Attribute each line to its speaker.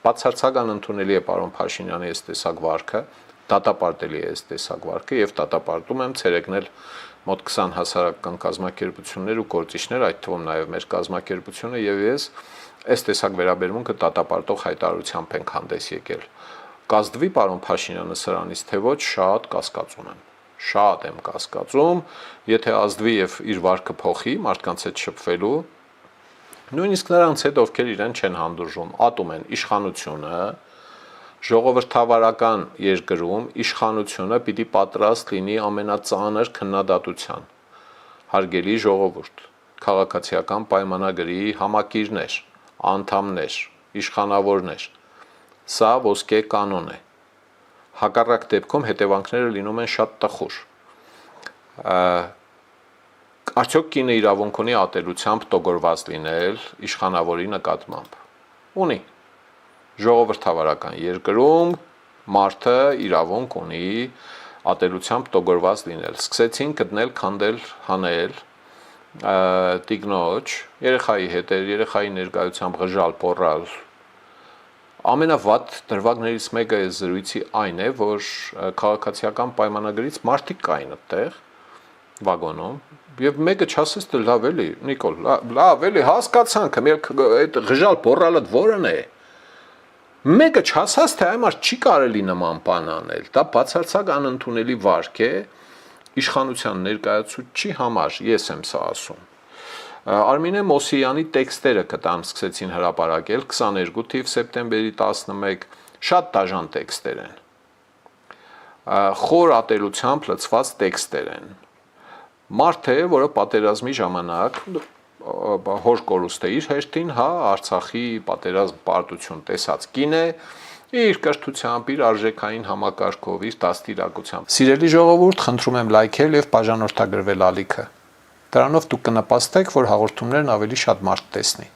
Speaker 1: Բացարձակ անընդունելի է պարոն Փաշինյանի այս տեսակ վարքը, դատապարտելի է այս տեսակ վարքը եւ դատապարտում եմ ցերեկնել մոտ 20 հասարակական կազմակերպություններ ու գործիչներ, այդ թվում նաեւ մեր կազմակերպությունը եւ ես այս տեսակ վերաբերմունքը դատապարտող հայտարարությամբ ենք հանդես եկել։ Կազդվի պարոն Փաշինյանը սրանից թե ոչ, շատ կասկածում եմ։ Շատ եմ կասկածում, եթե ազդվի եւ իր վարքը փոխի մարդկանց հետ շփվելու, նույնիսկ նրանց հետ, ովքեր իրեն չեն հանդուրժում, ատում են իշխանությունը, ժողովրդավարական երկրում իշխանությունը պիտի պատրաստ լինի ամենածանր քննադատության։ Հարգելի ժողովուրդ, քաղաքացիական պայմանագրի համակիրներ, անդամներ, իշխանավորներ, սա ոսկե կանոն է։ Հակառակ դեպքում հետևանքները լինում են շատ տխուր։ Արդյոք կինը իրավունք ունի ատելությամբ տոգորված լինել իշխանավորի նկատմամբ։ Ունի։ Ժողովրդավարական երկրում մարդը իրավունք ունի ատելությամբ տոգորված լինել։ Սկսեցին գտնել, քանդել, հանել տիկնոջ, երեխայի հետ, երեխայի ներկայությամբ ղժալ, պոռալ։ Ամենավատ դրվագներից մեկը այս զրույցի այն է, որ քաղաքացիական պայմանագրից մարդիկ կային այդտեղ վագոնում, եւ մեկը չասես թե լավ էլի, Նիկոլ, լավ էլի, հասկացանք, այդ ղժալ պոռալը որն է։ Մեկը չասած թե այ մարդ չի կարելի նման բան անել, դա բացարձակ անընդունելի վարք է իշխանության ներկայացուցչի համար, ես եմ սա ասում։ Արմինե Մոսիյանի տեքստերը կտամ սկսեցին հրապարակել 22 թիվ սեպտեմբերի 11, շատ դաժան տեքստեր են։ Խոր ատելությամբ լցված տեքստեր են։ Մարդ է, որը պատերազմի ժամանակ հոր կորուստ է իր հերթին, հա, Արցախի պատերազմ պարտություն տեսած կին է, իր կրթությամբ, իր արժեքային համակարգով, իր դաստիարակությամբ։ Սիրելի ժողովուրդ, խնդրում եմ լայքել եւ բաժանորդագրվել ալիքը։ Դրանով դուք կնպաստեք, որ հաղորդումներն ավելի շատ մարդ տեսնի։